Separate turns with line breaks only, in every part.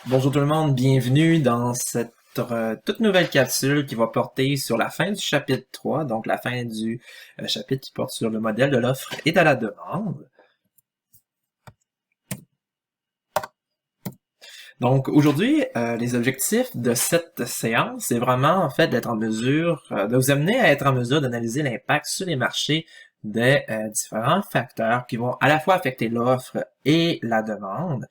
Bonjour tout le monde, bienvenue dans cette toute nouvelle capsule qui va porter sur la fin du chapitre 3, donc la fin du chapitre qui porte sur le modèle de l'offre et de la demande. Donc aujourd'hui, les objectifs de cette séance, c'est vraiment en fait d'être en mesure, de vous amener à être en mesure d'analyser l'impact sur les marchés des différents facteurs qui vont à la fois affecter l'offre et la demande.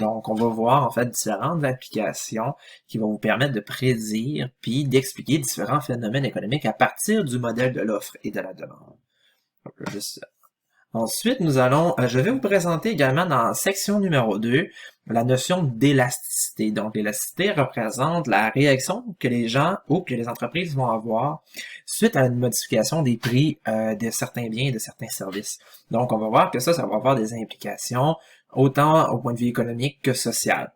Donc, on va voir en fait différentes applications qui vont vous permettre de prédire puis d'expliquer différents phénomènes économiques à partir du modèle de l'offre et de la demande. Ensuite, je vais vous présenter également dans la section numéro 2 la notion d'élasticité. Donc, l'élasticité représente la réaction que les gens ou que les entreprises vont avoir suite à une modification des prix de certains biens et de certains services. Donc, on va voir que ça va avoir des implications autant au point de vue économique que social.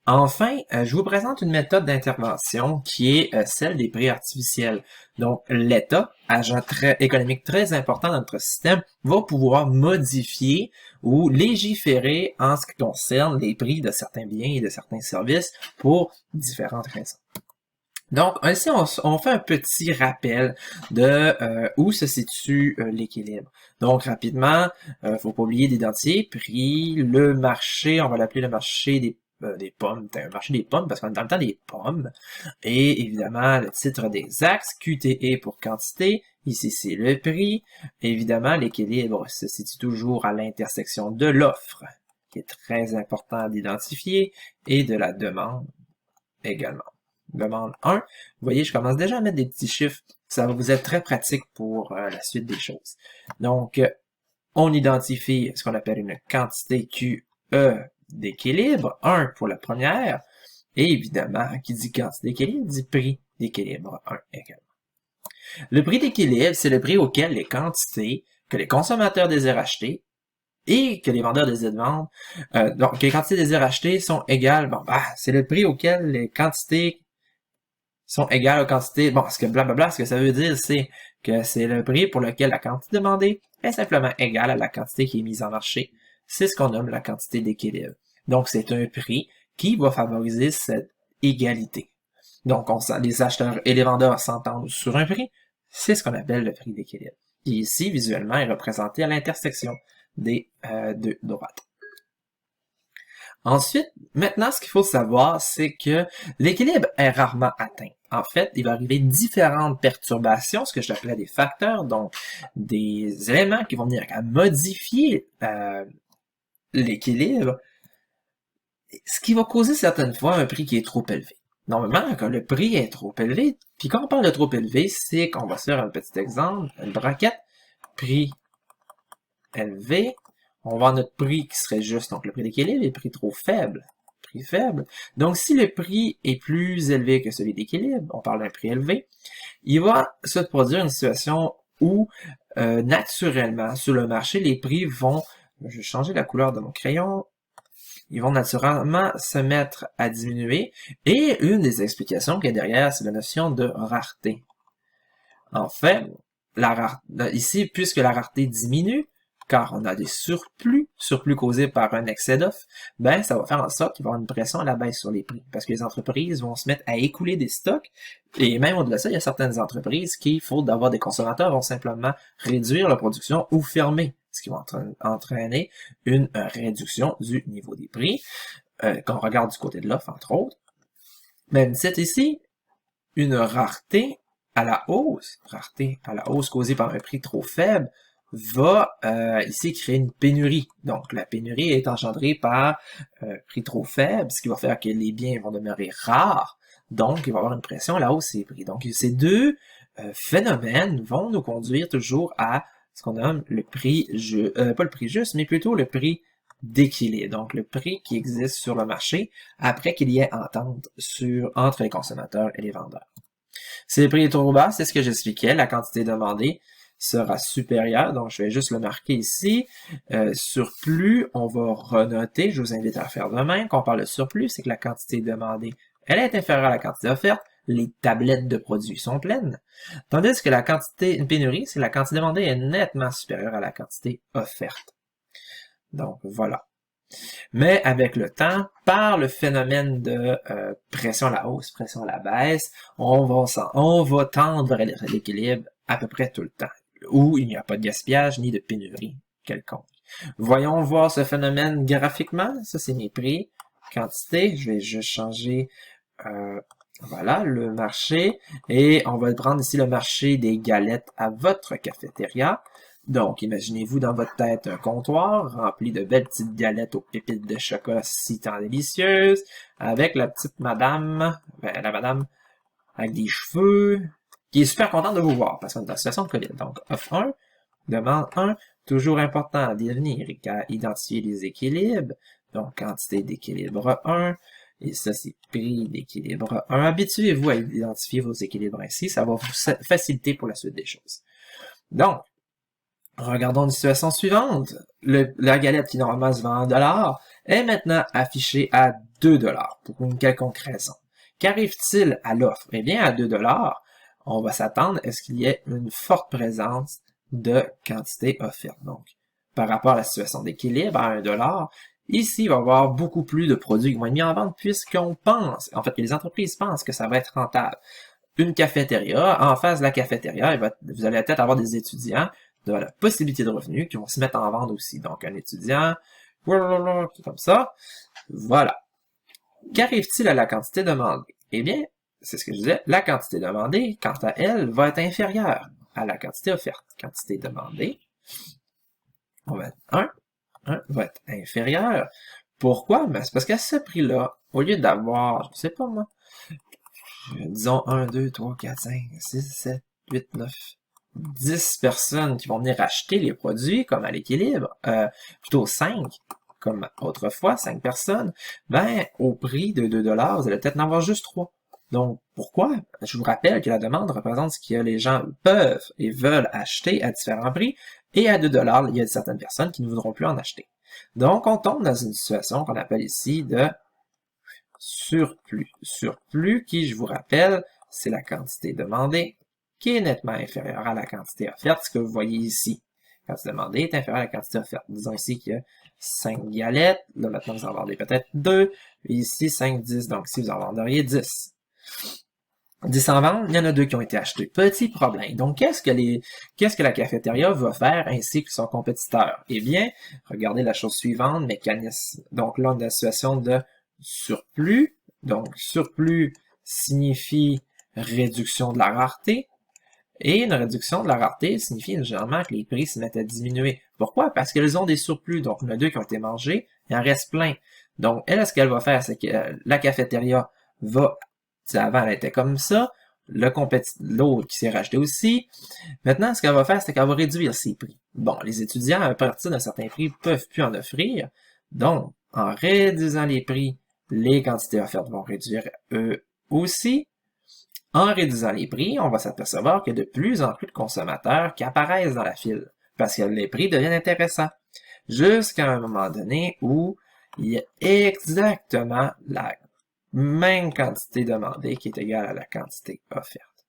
Enfin, je vous présente une méthode d'intervention qui est celle des prix artificiels. Donc, l'État, agent économique très important dans notre système, va pouvoir modifier ou légiférer en ce qui concerne les prix de certains biens et de certains services pour différentes raisons. Donc, ici, on fait un petit rappel de où se situe l'équilibre. Donc, rapidement, faut pas oublier d'identifier prix, le marché, on va l'appeler le marché des pommes. C'est un marché des pommes parce qu'on est dans le temps des pommes. Et évidemment, le titre des axes, QTE pour quantité. Ici, c'est le prix. Évidemment, l'équilibre se situe toujours à l'intersection de l'offre, qui est très important d'identifier, et de la demande également. Demande 1. Vous voyez, je commence déjà à mettre des petits chiffres. Ça va vous être très pratique pour la suite des choses. Donc, on identifie ce qu'on appelle une quantité QE d'équilibre, 1 pour la première, et évidemment, qui dit quantité d'équilibre, dit prix d'équilibre, 1 également. Le prix d'équilibre, c'est le prix auquel les quantités que les consommateurs désirent acheter et que les vendeurs désirent vendre, donc les quantités désirent acheter sont égales, c'est le prix auquel les quantités sont égales aux quantités, ce que blablabla, ce que ça veut dire, c'est que c'est le prix pour lequel la quantité demandée est simplement égale à la quantité qui est mise en marché. C'est ce qu'on nomme la quantité d'équilibre. Donc, c'est un prix qui va favoriser cette égalité. Donc, les acheteurs et les vendeurs s'entendent sur un prix. C'est ce qu'on appelle le prix d'équilibre. Et ici, visuellement, est représenté à l'intersection des deux droites. Ensuite, maintenant, ce qu'il faut savoir, c'est que l'équilibre est rarement atteint. En fait, il va arriver différentes perturbations, ce que j'appelais des facteurs, donc des éléments qui vont venir à modifier l'équilibre, ce qui va causer certaines fois un prix qui est trop élevé. Normalement, quand le prix est trop élevé, puis quand on parle de trop élevé, c'est qu'on va se faire un petit exemple, une braquette, prix élevé, on va avoir notre prix qui serait juste, donc le prix d'équilibre, et le prix trop faible. Prix faible. Donc, si le prix est plus élevé que celui d'équilibre, on parle d'un prix élevé, il va se produire une situation où, naturellement, sur le marché, les prix vont, je vais changer la couleur de mon crayon, ils vont naturellement se mettre à diminuer. Et une des explications qu'il y a derrière, c'est la notion de rareté. En fait, ici, puisque la rareté diminue, car on a des surplus causés par un excès d'offre, ça va faire en sorte qu'il va y avoir une pression à la baisse sur les prix, parce que les entreprises vont se mettre à écouler des stocks, et même au-delà de ça, il y a certaines entreprises qui, faute d'avoir des consommateurs, vont simplement réduire la production ou fermer, ce qui va entraîner une réduction du niveau des prix, quand on regarde du côté de l'offre, entre autres. Même c'est ici une rareté à la hausse causée par un prix trop faible, va ici créer une pénurie. Donc, la pénurie est engendrée par prix trop faible, ce qui va faire que les biens vont demeurer rares. Donc, il va y avoir une pression à la hausse des prix. Donc, ces deux phénomènes vont nous conduire toujours à ce qu'on nomme le prix, pas le prix juste, mais plutôt le prix d'équilibre. Donc, le prix qui existe sur le marché après qu'il y ait entente entre les consommateurs et les vendeurs. Si le prix est trop bas, c'est ce que j'expliquais, la quantité demandée sera supérieure, donc je vais juste le marquer ici. Surplus, on va renoter, je vous invite à le faire de même. Quand on parle de surplus, c'est que la quantité demandée, elle est inférieure à la quantité offerte, les tablettes de produits sont pleines. Tandis que une pénurie, c'est que la quantité demandée est nettement supérieure à la quantité offerte. Donc voilà. Mais avec le temps, par le phénomène de pression à la hausse, pression à la baisse, on va tendre vers l'équilibre à peu près tout le temps, où il n'y a pas de gaspillage ni de pénurie quelconque. Voyons voir ce phénomène graphiquement. Ça, c'est mes prix, quantité. Je vais juste changer, voilà, le marché. Et on va prendre ici le marché des galettes à votre cafétéria. Donc, imaginez-vous dans votre tête un comptoir rempli de belles petites galettes aux pépites de chocolat si tant délicieuses, avec la petite madame, la madame avec des cheveux, qui est super contente de vous voir, parce qu'on est dans la situation de COVID. Donc, offre 1, demande 1, toujours important à devenir et qu'à identifier les équilibres. Donc, quantité d'équilibre 1, et ça, c'est prix d'équilibre 1. Habituez-vous à identifier vos équilibres ainsi, ça va vous faciliter pour la suite des choses. Donc, regardons une situation suivante. La galette qui normalement se vend à $1 est maintenant affichée à $2 pour une quelconque raison. Qu'arrive-t-il à l'offre? Eh bien, à $2, on va s'attendre à ce qu'il y ait une forte présence de quantité offerte. Donc, par rapport à la situation d'équilibre à $1, ici, il va y avoir beaucoup plus de produits qui vont être mis en vente puisqu'on pense, en fait, que les entreprises pensent que ça va être rentable. Une cafétéria, en face de la cafétéria, vous allez peut-être avoir des étudiants de la possibilité de revenus qui vont se mettre en vente aussi. Donc, un étudiant, comme ça. Voilà. Qu'arrive-t-il à la quantité demandée? Eh bien, c'est ce que je disais, la quantité demandée, quant à elle, va être inférieure à la quantité offerte. Quantité demandée, on va être 1 va être inférieur. Pourquoi? Ben, c'est parce qu'à ce prix-là, au lieu d'avoir, je sais pas moi, disons 1, 2, 3, 4, 5, 6, 7, 8, 9, 10 personnes qui vont venir acheter les produits comme à l'équilibre, plutôt 5, comme autrefois, 5 personnes, ben, au prix de $2, vous allez peut-être en avoir juste 3. Donc, pourquoi? Je vous rappelle que la demande représente ce que les gens peuvent et veulent acheter à différents prix, et à $2, il y a certaines personnes qui ne voudront plus en acheter. Donc, on tombe dans une situation qu'on appelle ici de surplus. Surplus qui, je vous rappelle, c'est la quantité demandée qui est nettement inférieure à la quantité offerte, ce que vous voyez ici. La quantité demandée est inférieure à la quantité offerte. Disons ici qu'il y a 5 galettes. Là, maintenant, vous en vendez peut-être 2. Et ici, 5, 10. Donc, ici, vous en vendriez 10. 10 en vente, il y en a 2 qui ont été achetés. Petit problème. Donc, qu'est-ce que la cafétéria va faire ainsi que son compétiteur? Eh bien, regardez la chose suivante, mécanisme. Donc, là, on a une situation de surplus. Donc, surplus signifie réduction de la rareté. Et une réduction de la rareté signifie généralement que les prix se mettent à diminuer. Pourquoi? Parce qu'elles ont des surplus. Donc, il y en a 2 qui ont été mangés, il en reste plein. Donc, elle, ce qu'elle va faire, c'est que la cafétéria va, avant, elle était comme ça, l'autre qui s'est racheté aussi. Maintenant, ce qu'elle va faire, c'est qu'elle va réduire ses prix. Bon, les étudiants, à partir d'un certain prix, peuvent plus en offrir. Donc, en réduisant les prix, les quantités offertes vont réduire eux aussi. En réduisant les prix, on va s'apercevoir qu'il y a de plus en plus de consommateurs qui apparaissent dans la file, parce que les prix deviennent intéressants, jusqu'à un moment donné où il y a exactement la même quantité demandée qui est égale à la quantité offerte.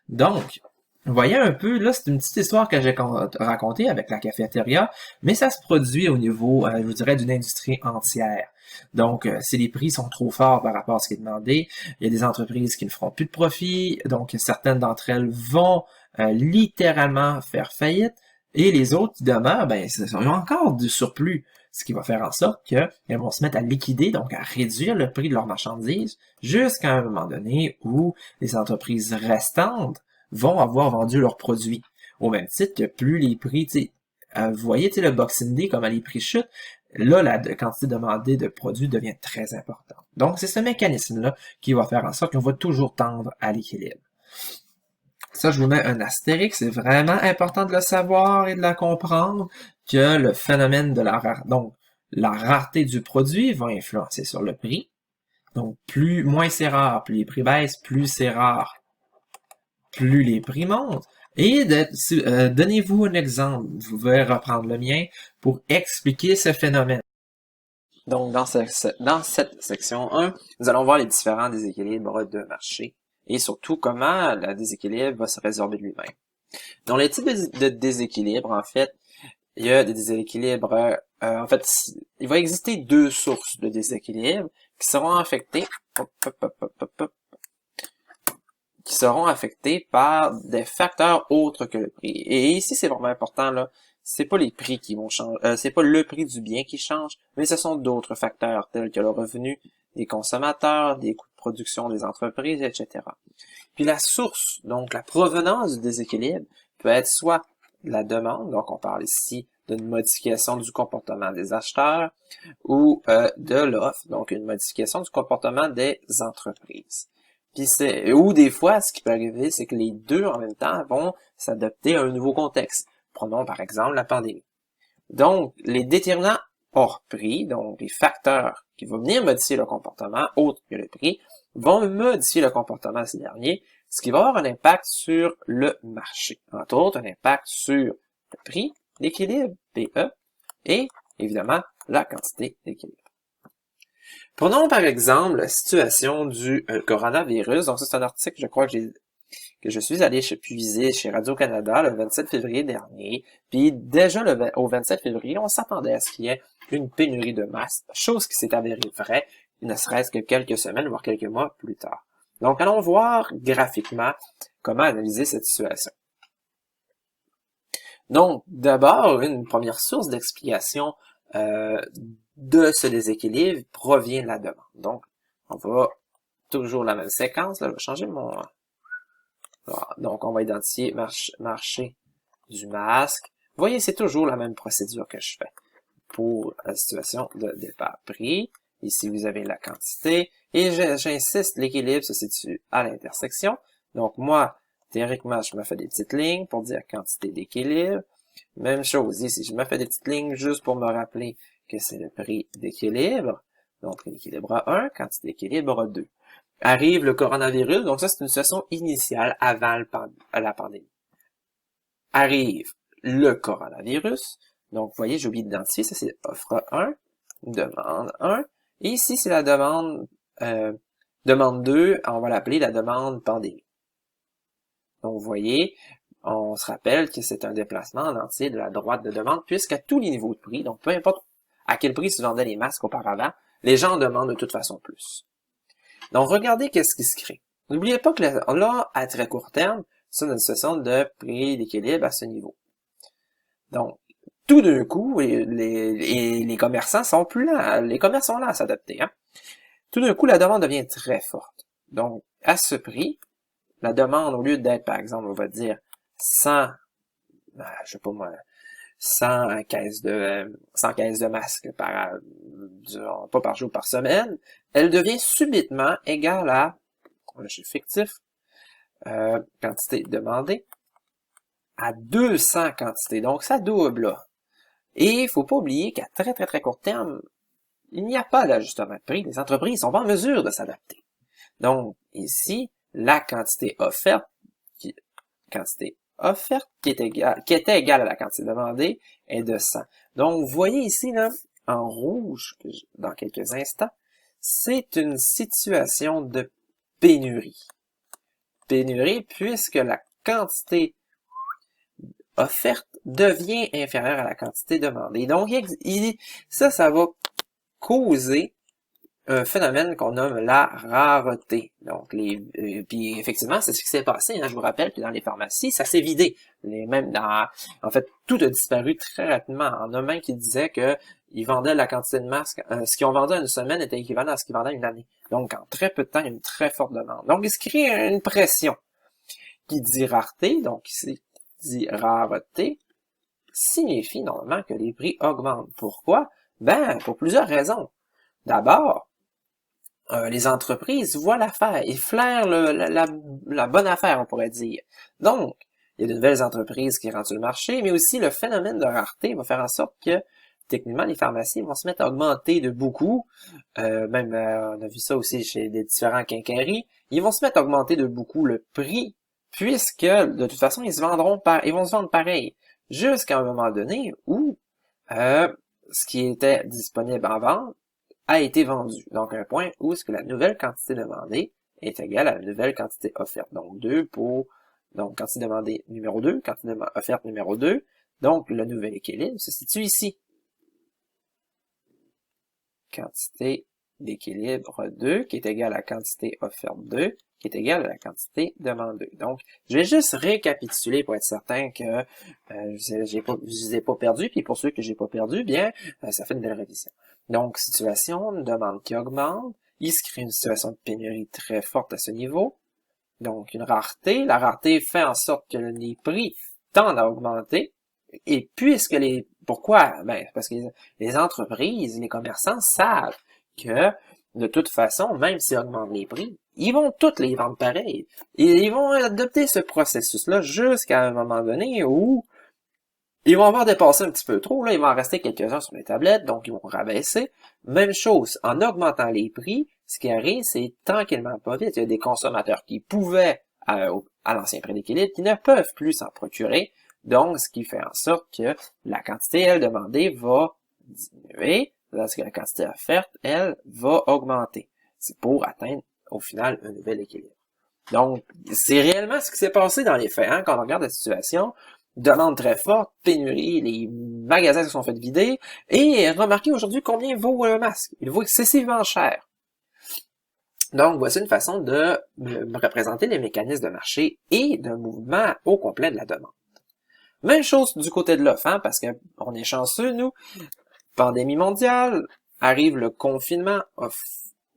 Donc, vous voyez un peu, là, c'est une petite histoire que j'ai racontée avec la cafétéria, mais ça se produit au niveau, je vous dirais, d'une industrie entière. Donc, si les prix sont trop forts par rapport à ce qui est demandé, il y a des entreprises qui ne feront plus de profit, donc certaines d'entre elles vont littéralement faire faillite, et les autres qui demeurent, ben, ils ont encore du surplus, ce qui va faire en sorte qu'elles vont se mettre à liquider, donc à réduire le prix de leurs marchandises, jusqu'à un moment donné où les entreprises restantes vont avoir vendu leurs produits. Au même titre que plus les prix, vous voyez, le Boxing Day, comme les prix chutent, là, la quantité demandée de produits devient très importante. Donc, c'est ce mécanisme-là qui va faire en sorte qu'on va toujours tendre à l'équilibre. Ça, je vous mets un astérix, c'est vraiment important de le savoir et de la comprendre, que le phénomène de la rareté, donc la rareté du produit va influencer sur le prix. Donc, moins c'est rare, plus les prix baissent, plus c'est rare, plus les prix montent. Et donnez-vous un exemple, vous pouvez reprendre le mien, pour expliquer ce phénomène. Donc, dans cette section 1, nous allons voir les différents déséquilibres de marché et surtout comment le déséquilibre va se résorber de lui-même. Dans les types de déséquilibres, en fait, il y a des déséquilibres en fait, il va exister deux sources de déséquilibre qui seront affectées, qui seront affectés par des facteurs autres que le prix. Et ici, c'est vraiment important, là. C'est pas les prix qui vont changer, c'est pas le prix du bien qui change, mais ce sont d'autres facteurs tels que le revenu des consommateurs, des coûts de production des entreprises, etc. Puis la source, donc la provenance du déséquilibre, peut être soit la demande, donc on parle ici d'une modification du comportement des acheteurs, ou de l'offre, donc une modification du comportement des entreprises. Puis ou des fois, ce qui peut arriver, c'est que les deux en même temps vont s'adapter à un nouveau contexte. Prenons par exemple la pandémie. Donc, les déterminants hors prix, donc les facteurs qui vont venir modifier le comportement, autres que le prix, vont modifier le comportement de ces derniers, ce qui va avoir un impact sur le marché. Entre autres, un impact sur le prix, l'équilibre, PE, et évidemment, la quantité d'équilibre. Prenons par exemple la situation du coronavirus. Donc ça, c'est un article, je crois, que je suis allé puiser chez Radio-Canada le 27 février dernier. Puis déjà au 27 février, on s'attendait à ce qu'il y ait une pénurie de masques, chose qui s'est avérée vraie, ne serait-ce que quelques semaines, voire quelques mois plus tard. Donc allons voir graphiquement comment analyser cette situation. Donc d'abord, une première source d'explication de ce déséquilibre provient de la demande. Donc, on va toujours la même séquence. Là, je vais changer mon... Voilà. Donc, on va identifier marché du masque. Vous voyez, c'est toujours la même procédure que je fais pour la situation de départ prix. Ici, vous avez la quantité. Et j'insiste, l'équilibre se situe à l'intersection. Donc, moi, théoriquement, je me fais des petites lignes pour dire quantité d'équilibre. Même chose ici, je me fais des petites lignes juste pour me rappeler que c'est le prix d'équilibre. Donc, prix d'équilibre à 1, quantité d'équilibre à 2. Arrive le coronavirus, donc ça, c'est une situation initiale avant la pandémie. Arrive le coronavirus, donc vous voyez, j'ai oublié d'identifier, ça c'est offre 1, demande 1, et ici, c'est la demande 2, on va l'appeler la demande pandémie. Donc, vous voyez, on se rappelle que c'est un déplacement en entier de la droite de demande, puisqu'à tous les niveaux de prix, donc peu importe à quel prix se vendaient les masques auparavant, les gens demandent de toute façon plus. Donc, regardez qu'est-ce qui se crée. N'oubliez pas que là, à très court terme, c'est une situation de prix d'équilibre à ce niveau. Donc, tout d'un coup, les commerçants sont plus là, les commerces sont là à s'adapter. Hein? Tout d'un coup, la demande devient très forte. Donc, à ce prix, la demande, au lieu d'être, par exemple, on va dire 100, je sais pas moi, 100 caisses de masques pas par jour, par semaine, elle devient subitement égale à, un chiffre fictif, quantité demandée, à 200 quantités. Donc, ça double là. Et il faut pas oublier qu'à très très très court terme, il n'y a pas d'ajustement de prix. Les entreprises sont pas en mesure de s'adapter. Donc, ici, la quantité offerte, qui était égale à la quantité demandée, est de 100. Donc, vous voyez ici, là, en rouge, dans quelques instants, c'est une situation de pénurie. Pénurie puisque la quantité offerte devient inférieure à la quantité demandée. Donc, ça va causer un phénomène qu'on nomme la rareté. Donc, puis effectivement, c'est ce qui s'est passé. Hein. Je vous rappelle que dans les pharmacies, ça s'est vidé. En fait, tout a disparu très rapidement. En a même qui disait que ils vendaient la quantité de masques. Ce qu'ils ont vendu en une semaine était équivalent à ce qu'ils vendaient en une année. Donc, en très peu de temps, il y a une très forte demande. Donc, il se crée une pression qui dit rareté. Donc, ici, dit rareté, signifie normalement que les prix augmentent. Pourquoi? Ben, pour plusieurs raisons. D'abord, les entreprises voient l'affaire, ils flairent la bonne affaire, on pourrait dire. Donc, il y a de nouvelles entreprises qui rentrent sur le marché, mais aussi le phénomène de rareté va faire en sorte que, techniquement, les pharmacies vont se mettre à augmenter de beaucoup, on a vu ça aussi chez les différents quincailleries, ils vont se mettre à augmenter de beaucoup le prix, puisque, de toute façon, ils vont se vendre pareil, jusqu'à un moment donné où ce qui était disponible en vente a été vendu. Donc, un point où est-ce que la nouvelle quantité demandée est égale à la nouvelle quantité offerte. Donc, 2 pour, donc, quantité demandée numéro 2, quantité offerte numéro 2. Donc, le nouvel équilibre se situe ici. quantité d'équilibre 2 qui est égale à la quantité offerte 2 qui est égale à la quantité demande 2. Donc, je vais juste récapituler pour être certain que je les ai pas perdus, puis pour ceux que j'ai pas perdus, bien, ça fait une belle révision. Donc, situation, une demande qui augmente, il se crée une situation de pénurie très forte à ce niveau, donc une rareté. La rareté fait en sorte que les prix tendent à augmenter, et puisque pourquoi? Ben, parce que les entreprises, les commerçants savent que, de toute façon, même s'ils augmentent les prix, ils vont toutes les vendre pareil. Et ils vont adopter ce processus-là jusqu'à un moment donné où ils vont avoir dépassé un petit peu trop. Là, il va en rester quelques-uns sur les tablettes, donc ils vont rabaisser. Même chose, en augmentant les prix, ce qui arrive, c'est tranquillement pas vite. Il y a des consommateurs qui pouvaient, à l'ancien prix d'équilibre, qui ne peuvent plus s'en procurer. Donc, ce qui fait en sorte que la quantité, elle, demandée va diminuer, tandis que la quantité offerte, elle, va augmenter. C'est pour atteindre, au final, un nouvel équilibre. Donc, c'est réellement ce qui s'est passé dans les faits, hein, quand on regarde la situation. Demande très forte, pénurie, les magasins se sont fait vider, et remarquez aujourd'hui combien vaut un masque. Il vaut excessivement cher. Donc, voici une façon de me représenter les mécanismes de marché et de mouvement au complet de la demande. Même chose du côté de l'offre, hein, parce qu'on est chanceux, nous. Pandémie mondiale, arrive le confinement, offre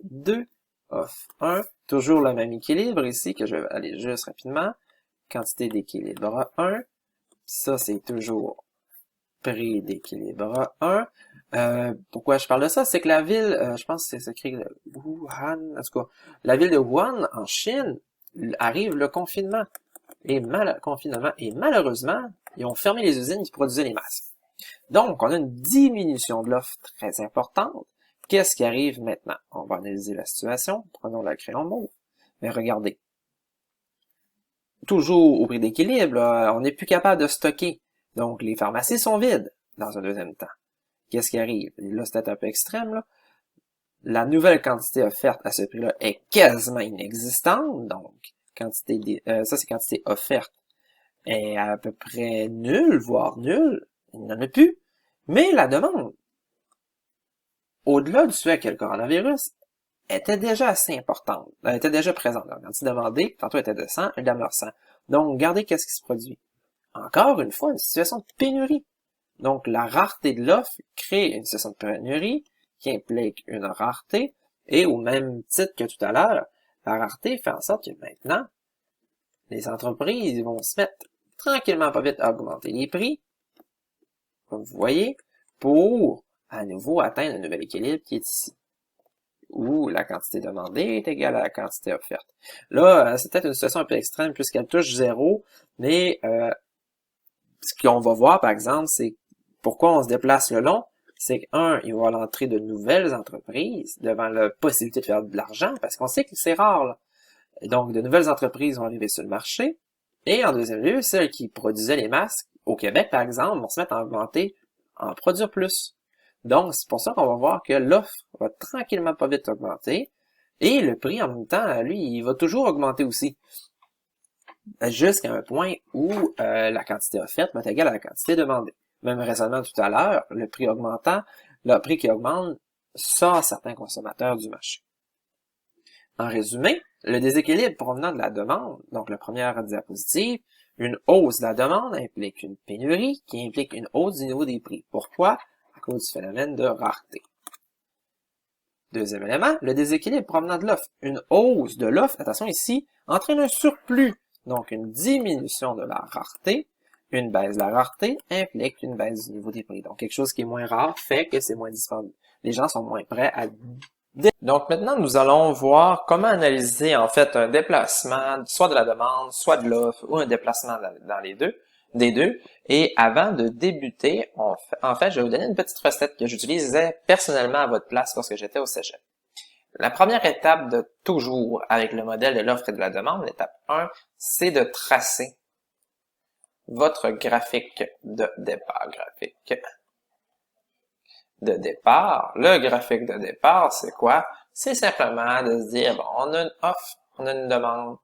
2, offre 1, toujours le même équilibre ici, que je vais aller juste rapidement. Quantité d'équilibre 1, ça c'est toujours prix d'équilibre 1. Pourquoi je parle de ça? C'est que la ville, je pense que c'est écrit Wuhan, en tout cas, la ville de Wuhan, en Chine, arrive le confinement. Et malheureusement, ils ont fermé les usines qui produisaient les masques. Donc, on a une diminution de l'offre très importante. Qu'est-ce qui arrive maintenant? On va analyser la situation. Prenons le crayon mauve. Mais regardez. Toujours au prix d'équilibre, on n'est plus capable de stocker. Donc, les pharmacies sont vides dans un deuxième temps. Qu'est-ce qui arrive? Là, c'est un peu extrême, là. La nouvelle quantité offerte à ce prix-là est quasiment inexistante. Donc, ça, c'est quantité offerte est à peu près nulle, voire nulle. Il n'y en a plus. Mais la demande, au-delà du fait que le coronavirus, était déjà assez importante. Elle était déjà présente. La quantité demandée, tantôt était de 100, elle demeure 100. Donc, regardez qu'est-ce qui se produit. Encore une fois, une situation de pénurie. Donc, la rareté de l'offre crée une situation de pénurie qui implique une rareté, et au même titre que tout à l'heure, la rareté fait en sorte que maintenant, les entreprises vont se mettre tranquillement pas vite à augmenter les prix, comme vous voyez, pour à nouveau atteindre un nouvel équilibre qui est ici, où la quantité demandée est égale à la quantité offerte. Là, c'est peut-être une situation un peu extrême puisqu'elle touche 0, mais ce qu'on va voir, par exemple, c'est pourquoi on se déplace le long, c'est qu'un, il va y avoir l'entrée de nouvelles entreprises devant la possibilité de faire de l'argent, parce qu'on sait que c'est rare, là. Et donc, de nouvelles entreprises vont arriver sur le marché, et en deuxième lieu, celles qui produisaient les masques, au Québec, par exemple, vont se mettre à augmenter, en produire plus. Donc, c'est pour ça qu'on va voir que l'offre va tranquillement pas vite augmenter, et le prix, en même temps, lui, il va toujours augmenter aussi. Jusqu'à un point où la quantité offerte va être égale à la quantité demandée. Même raisonnement tout à l'heure, le prix qui augmente sort certains consommateurs du marché. En résumé, le déséquilibre provenant de la demande, donc la première diapositive, une hausse de la demande implique une pénurie qui implique une hausse du niveau des prix. Pourquoi? À cause du phénomène de rareté. Deuxième élément, le déséquilibre provenant de l'offre. Une hausse de l'offre, attention ici, entraîne un surplus, donc une diminution de la rareté. Une baisse de la rareté implique une baisse du niveau des prix. Donc, quelque chose qui est moins rare fait que c'est moins disponible. Les gens sont moins prêts à... Donc, maintenant, nous allons voir comment analyser, en fait, un déplacement, soit de la demande, soit de l'offre, ou un déplacement dans des deux. Et avant de débuter, en fait, je vais vous donner une petite recette que j'utilisais personnellement à votre place lorsque j'étais au cégep. La première étape de toujours avec le modèle de l'offre et de la demande, l'étape 1, c'est de tracer votre graphique de départ. Le graphique de départ, c'est quoi? C'est simplement de se dire, bon, on a une offre, on a une demande,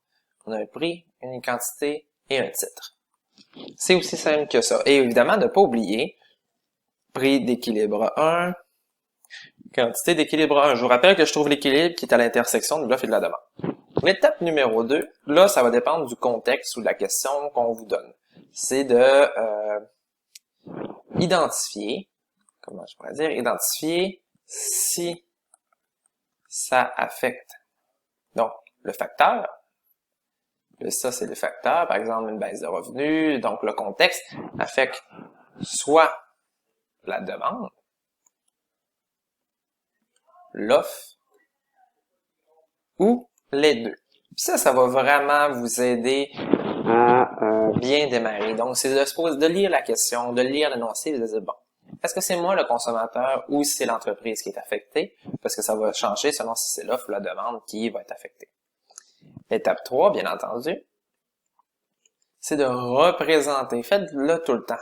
on a un prix, une quantité et un titre. C'est aussi simple que ça. Et évidemment, ne pas oublier prix d'équilibre 1, Quantité d'équilibre 1. Je vous rappelle que je trouve l'équilibre qui est à l'intersection de l'offre et de la demande. L'étape numéro 2, là, ça va dépendre du contexte ou de la question qu'on vous donne. C'est de identifier, comment je pourrais dire, identifier si ça affecte. Donc, le facteur, ça c'est le facteur, par exemple une baisse de revenus, donc le contexte affecte soit la demande, l'offre, ou les deux. Puis ça va vraiment vous aider à bien démarrer. Donc, c'est de lire la question, de lire l'énoncé et de dire, bon, est-ce que c'est moi le consommateur ou c'est l'entreprise qui est affectée? Parce que ça va changer selon si c'est l'offre ou la demande qui va être affectée. L'étape 3, bien entendu, c'est de représenter, faites-le tout le temps,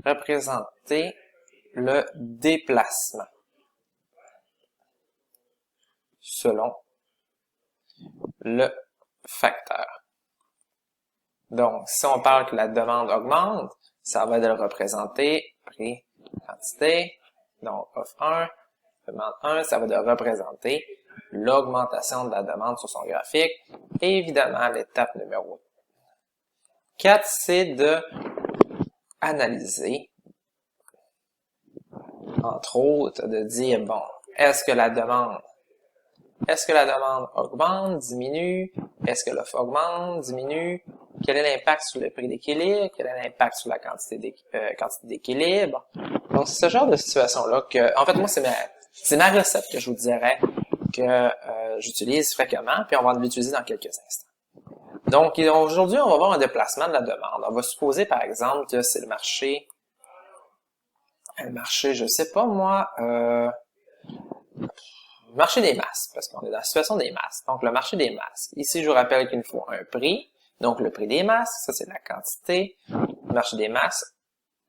représenter le déplacement selon le facteur. Donc, si on parle que la demande augmente, ça va être de le représenter prix, quantité, donc offre 1, demande 1, ça va de représenter l'augmentation de la demande sur son graphique. Et évidemment, l'étape numéro 4, c'est de analyser, entre autres, de dire, bon, est-ce que la demande augmente, diminue? Est-ce que l'offre augmente, diminue? Quel est l'impact sur le prix d'équilibre? Quel est l'impact sur la quantité d'équilibre? Donc, c'est ce genre de situation-là que, en fait, moi, c'est ma recette que je vous dirais que j'utilise fréquemment, puis on va l'utiliser dans quelques instants. Donc, aujourd'hui, on va voir un déplacement de la demande. On va supposer, par exemple, que c'est le marché, je sais pas moi, marché des masques, parce qu'on est dans la situation des masques. Donc, le marché des masques. Ici, je vous rappelle qu'il nous faut un prix. Donc, le prix des masques, ça, c'est la quantité. Le marché des masques.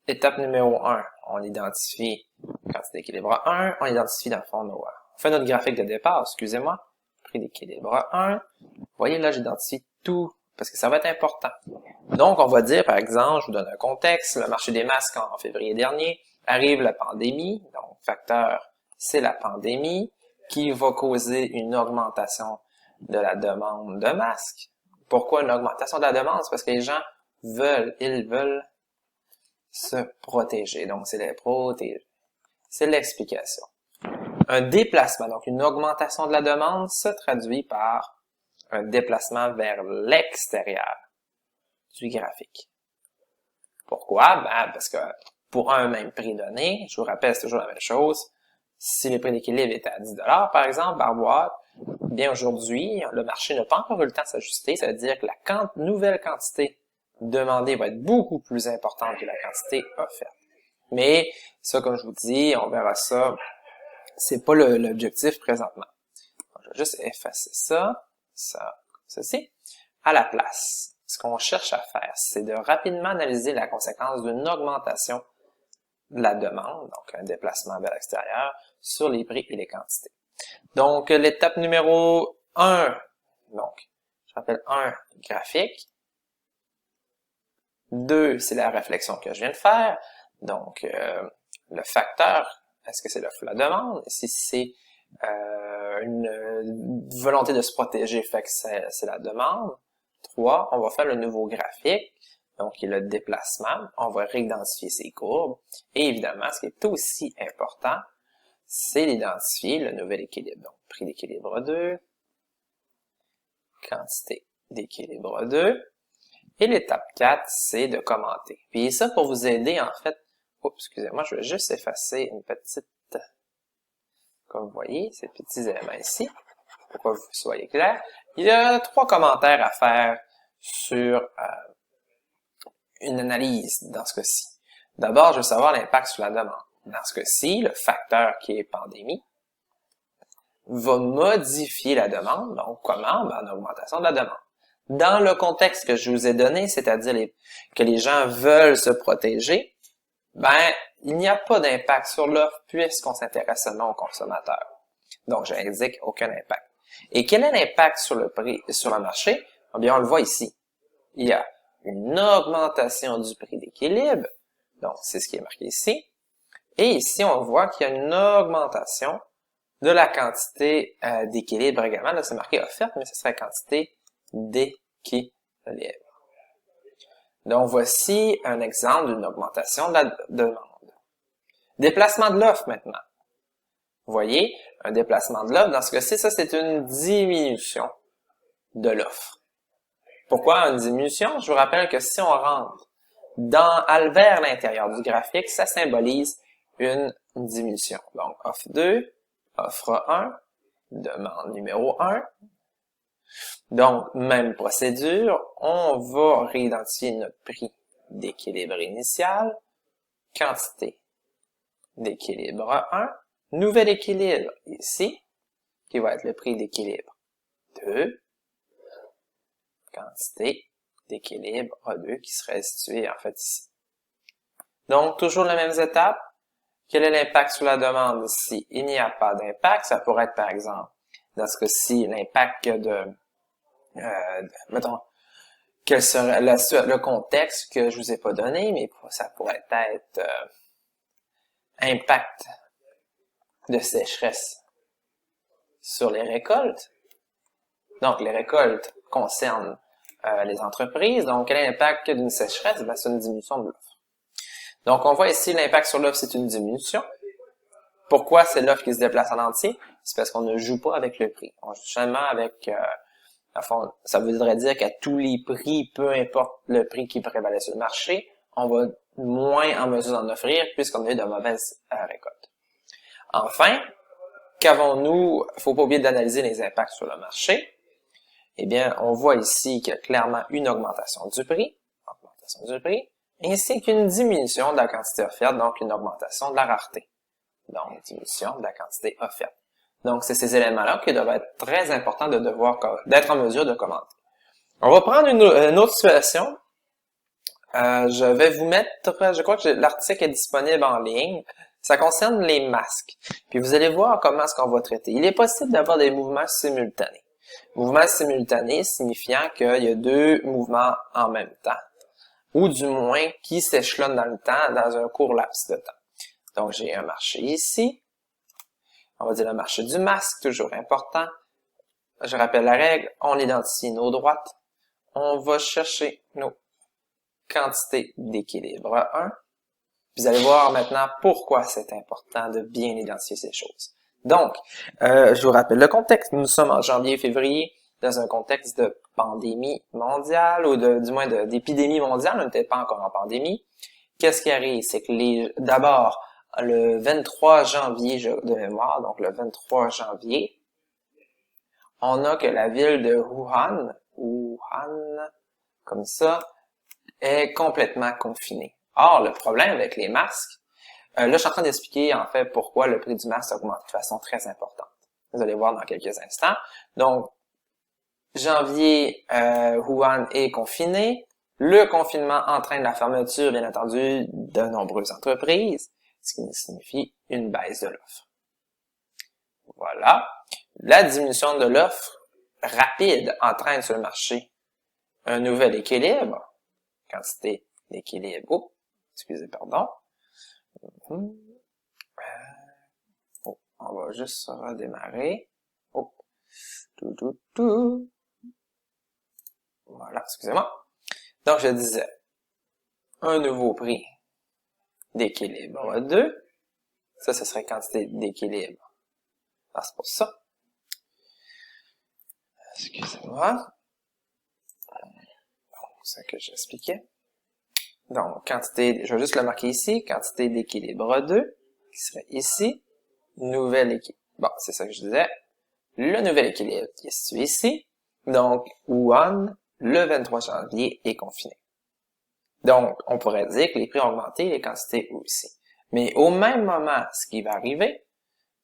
Étape numéro 1, on identifie quantité d'équilibre 1. On identifie, dans le fond, on fait notre graphique de départ, excusez-moi. Prix d'équilibre 1. Vous voyez, là, j'identifie tout, parce que ça va être important. Donc, on va dire, par exemple, je vous donne un contexte. Le marché des masques, en février dernier, arrive la pandémie. Donc, facteur, c'est la pandémie, qui va causer une augmentation de la demande de masques. Pourquoi une augmentation de la demande? C'est parce que les gens ils veulent se protéger. Donc, c'est les protéger. C'est l'explication. Un déplacement, donc une augmentation de la demande, se traduit par un déplacement vers l'extérieur du graphique. Pourquoi? Ben, parce que pour un même prix donné, je vous rappelle, c'est toujours la même chose. Si le prix d'équilibre est à 10 $ par exemple, par boîte, bien aujourd'hui, le marché n'a pas encore eu le temps de s'ajuster. Ça veut dire que la nouvelle quantité demandée va être beaucoup plus importante que la quantité offerte. Mais ça, comme je vous dis, on verra ça. C'est pas l'objectif présentement. Je vais juste effacer ça, ceci. À la place, ce qu'on cherche à faire, c'est de rapidement analyser la conséquence d'une augmentation de la demande, donc un déplacement vers l'extérieur, sur les prix et les quantités. Donc, l'étape numéro 1, donc, je rappelle 1, graphique. 2, c'est la réflexion que je viens de faire. Donc, le facteur, est-ce que c'est l'offre ou la demande? Si c'est une volonté de se protéger, fait que c'est la demande. 3, on va faire le nouveau graphique, donc qui est le déplacement. On va réidentifier ces courbes. Et évidemment, ce qui est aussi important, c'est d'identifier le nouvel équilibre. Donc, prix d'équilibre 2, quantité d'équilibre 2. Et l'étape 4, c'est de commenter. Puis ça, pour vous aider, en fait, excusez-moi, je vais juste effacer une petite, comme vous voyez, ces petits éléments ici, pour que vous soyez clair. Il y a 3 commentaires à faire sur une analyse dans ce cas-ci. D'abord, je veux savoir l'impact sur la demande. Dans ce cas-ci, le facteur qui est pandémie va modifier la demande. Donc, comment? Ben, en augmentation de la demande. Dans le contexte que je vous ai donné, c'est-à-dire que les gens veulent se protéger, ben, il n'y a pas d'impact sur l'offre puisqu'on s'intéresse seulement aux consommateurs. Donc, je n'indique aucun impact. Et quel est l'impact sur le prix, sur le marché? Eh bien, on le voit ici. Il y a une augmentation du prix d'équilibre. Donc, c'est ce qui est marqué ici. Et ici, on voit qu'il y a une augmentation de la quantité d'équilibre également. Là, c'est marqué offerte, mais ce serait la quantité d'équilibre. Donc, voici un exemple d'une augmentation de la demande. Déplacement de l'offre maintenant. Vous voyez, un déplacement de l'offre, dans ce cas-ci, ça c'est une diminution de l'offre. Pourquoi une diminution? Je vous rappelle que si on rentre vers l'intérieur du graphique, ça symbolise une diminution. Donc, offre 2, offre 1, demande numéro 1. Donc, même procédure, on va réidentifier notre prix d'équilibre initial, quantité d'équilibre 1, nouvel équilibre ici, qui va être le prix d'équilibre 2, quantité d'équilibre A2 qui serait située en fait ici. Donc, toujours les mêmes étapes. Quel est l'impact sur la demande ici? Il n'y a pas d'impact. Ça pourrait être, par exemple, dans ce cas-ci, l'impact mettons, quel serait le contexte que je vous ai pas donné, mais ça pourrait être impact de sécheresse sur les récoltes. Donc, les récoltes concernent les entreprises. Donc, quel est l'impact d'une sécheresse? Ben, c'est une diminution de l'offre. Donc, on voit ici l'impact sur l'offre, c'est une diminution. Pourquoi c'est l'offre qui se déplace en entier? C'est parce qu'on ne joue pas avec le prix. On joue seulement avec, ça voudrait dire qu'à tous les prix, peu importe le prix qui prévalait sur le marché, on va moins en mesure d'en offrir puisqu'on a eu de mauvaises récoltes. Enfin, qu'avons-nous? Il ne faut pas oublier d'analyser les impacts sur le marché. Eh bien, on voit ici qu'il y a clairement une augmentation du prix, ainsi qu'une diminution de la quantité offerte, donc une augmentation de la rareté. Donc, diminution de la quantité offerte. Donc, c'est ces éléments-là qui doivent être très importants d'être en mesure de commenter. On va prendre une autre situation. Je vais vous mettre, je crois que l'article est disponible en ligne. Ça concerne les masques. Puis vous allez voir comment est-ce qu'on va traiter. Il est possible d'avoir des mouvements simultanés. Mouvements simultanés signifiant qu'il y a deux mouvements en même temps. Ou du moins qui s'échelonnent dans le temps, dans un court laps de temps. Donc, j'ai un marché ici. On va dire le marché du masque, toujours important. Je rappelle la règle, on identifie nos droites. On va chercher nos quantités d'équilibre 1. Vous allez voir maintenant pourquoi c'est important de bien identifier ces choses. Donc, je vous rappelle le contexte. Nous sommes en janvier-février dans un contexte de pandémie mondiale ou du moins d'épidémie mondiale. On n'était pas encore en pandémie. Qu'est-ce qui arrive? C'est que d'abord, le 23 janvier de mémoire, donc le 23 janvier, on a que la ville de Wuhan, comme ça, est complètement confinée. Or, le problème avec les masques, là, je suis en train d'expliquer en fait pourquoi le prix du masque augmente de façon très importante. Vous allez voir dans quelques instants. Donc, janvier, Wuhan est confiné. Le confinement entraîne la fermeture, bien entendu, de nombreuses entreprises, ce qui signifie une baisse de l'offre. Voilà. La diminution de l'offre rapide entraîne sur le marché un nouvel équilibre, quantité d'équilibre. Oh, excusez, pardon. On va juste redémarrer. Oh. Voilà, excusez-moi. Donc, je disais, un nouveau prix d'équilibre 2. Ça, ce serait quantité d'équilibre. Ah, c'est pour ça. Excusez-moi. C'est ce que j'expliquais. Donc, quantité, je vais juste le marquer ici, quantité d'équilibre 2, qui serait ici. Nouvel équilibre. Bon, c'est ça que je disais. Le nouvel équilibre qui est situé ici. Donc, Wuhan, le 23 janvier, est confiné. Donc, on pourrait dire que les prix ont augmenté, les quantités aussi. Mais au même moment, ce qui va arriver,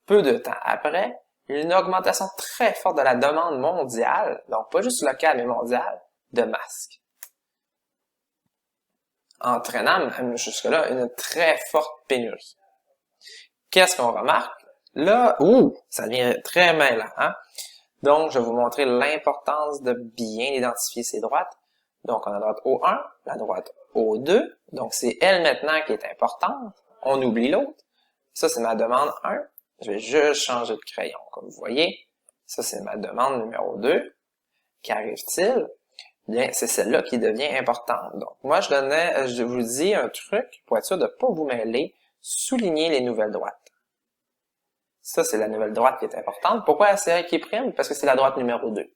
peu de temps après, une augmentation très forte de la demande mondiale, donc pas juste locale mais mondiale, de masques. Entraînant même jusque-là une très forte pénurie. Qu'est-ce qu'on remarque? Là, ça devient très mêlant, hein? Donc, je vais vous montrer l'importance de bien identifier ces droites. Donc, on a la droite O1, la droite O2. Donc, c'est elle maintenant qui est importante. On oublie l'autre. Ça, c'est ma demande 1. Je vais juste changer de crayon. Comme vous voyez, ça c'est ma demande numéro 2. Qu'arrive-t-il? Bien, c'est celle-là qui devient importante. Donc, moi, je vous dis un truc pour être sûr de ne pas vous mêler. Soulignez les nouvelles droites. Ça, c'est la nouvelle droite qui est importante. Pourquoi c'est elle qui est prime? Parce que c'est la droite numéro 2.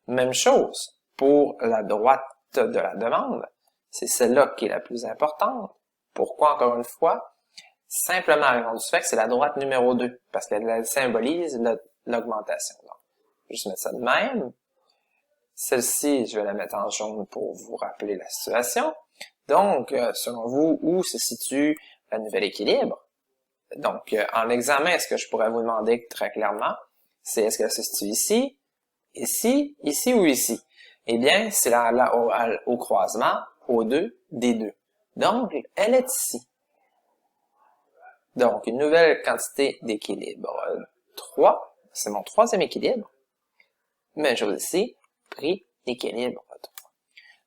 Même chose pour la droite de la demande. C'est celle-là qui est la plus importante. Pourquoi, encore une fois? Simplement à raison du fait que c'est la droite numéro 2, parce qu'elle symbolise l'augmentation. Donc, je vais juste mettre ça de même. Celle-ci, je vais la mettre en jaune pour vous rappeler la situation. Donc, selon vous, où se situe le nouvel équilibre? Donc, en examen, ce que je pourrais vous demander très clairement, c'est est-ce qu'elle se situe ici, ici, ici ou ici? Eh bien, c'est là au croisement, au 2 des deux. Donc, elle est ici. Donc, une nouvelle quantité d'équilibre 3, c'est mon troisième équilibre. Même chose ici, prix d'équilibre 3.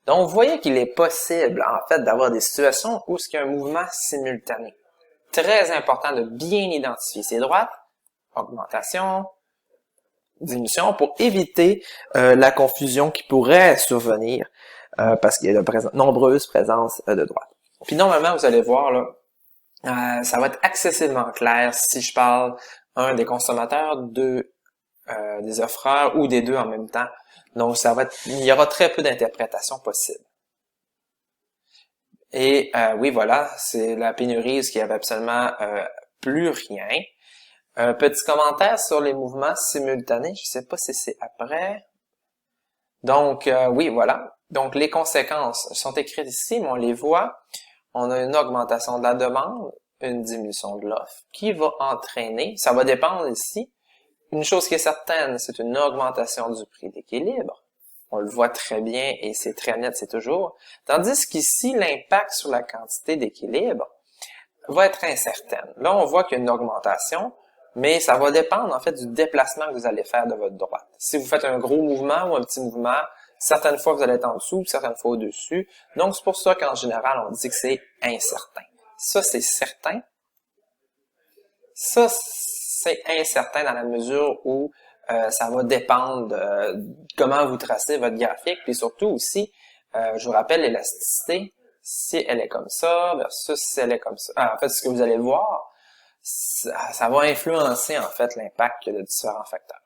Donc, vous voyez qu'il est possible, en fait, d'avoir des situations où il y a un mouvement simultané. Très important de bien identifier ces droites, augmentation, diminution, pour éviter la confusion qui pourrait survenir parce qu'il y a de nombreuses présences de droites. Puis normalement, vous allez voir, là, ça va être excessivement clair si je parle, des consommateurs, des offreurs ou des deux en même temps. Donc, il y aura très peu d'interprétations possibles. Et oui, voilà, c'est la pénurie, ce qui avait absolument plus rien. Un petit commentaire sur les mouvements simultanés, je sais pas si c'est après. Donc, oui, voilà. Donc, les conséquences sont écrites ici, mais on les voit. On a une augmentation de la demande, une diminution de l'offre, qui va entraîner, ça va dépendre ici. Une chose qui est certaine, c'est une augmentation du prix d'équilibre. On le voit très bien et c'est très net, c'est toujours. Tandis qu'ici, l'impact sur la quantité d'équilibre va être incertaine. Là, on voit qu'il y a une augmentation, mais ça va dépendre en fait du déplacement que vous allez faire de votre droite. Si vous faites un gros mouvement ou un petit mouvement, certaines fois vous allez être en dessous, certaines fois au-dessus. Donc, c'est pour ça qu'en général, on dit que c'est incertain. Ça, c'est certain. Ça, c'est incertain dans la mesure où ça va dépendre de comment vous tracez votre graphique, puis surtout aussi, je vous rappelle l'élasticité, si elle est comme ça versus si elle est comme ça. En fait, ce que vous allez voir, ça va influencer en fait l'impact de différents facteurs.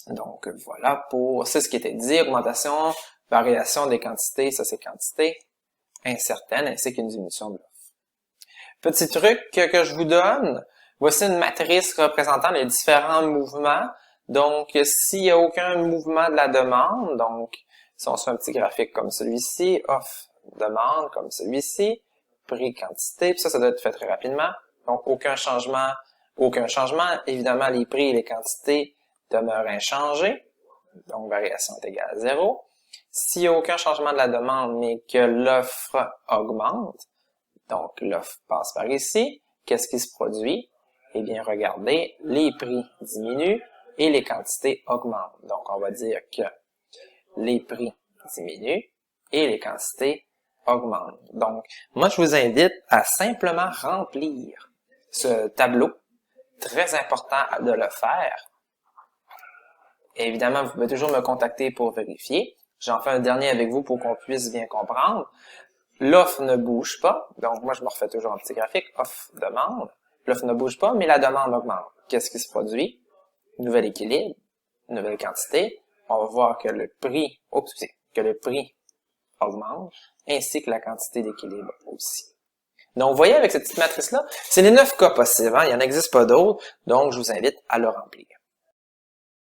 Donc voilà c'est ce qui était dit, augmentation, variation des quantités, ça c'est quantité incertaine, ainsi qu'une diminution de l'offre. Petit truc que je vous donne, voici une matrice représentant les différents mouvements. Donc, s'il n'y a aucun mouvement de la demande, donc si on fait un petit graphique comme celui-ci, offre, demande comme celui-ci, prix, quantité, puis ça doit être fait très rapidement. Donc, aucun changement. Évidemment, les prix et les quantités demeurent inchangés. Donc, variation est égale à 0. S'il n'y a aucun changement de la demande, mais que l'offre augmente, donc l'offre passe par ici, qu'est-ce qui se produit? Eh bien, regardez, les prix diminuent et les quantités augmentent. Donc, on va dire que les prix diminuent et les quantités augmentent. Donc, moi, je vous invite à simplement remplir ce tableau. Très important de le faire. Et évidemment, vous pouvez toujours me contacter pour vérifier. J'en fais un dernier avec vous pour qu'on puisse bien comprendre. L'offre ne bouge pas. Donc, moi, je me refais toujours un petit graphique. Offre, demande. L'offre ne bouge pas, mais la demande augmente. Qu'est-ce qui se produit? Nouvel équilibre, nouvelle quantité. On va voir que le prix, augmente, ainsi que la quantité d'équilibre aussi. Donc, vous voyez, avec cette petite matrice-là, c'est les 9 cas possibles. Il n'y en existe pas d'autres. Donc, je vous invite à le remplir.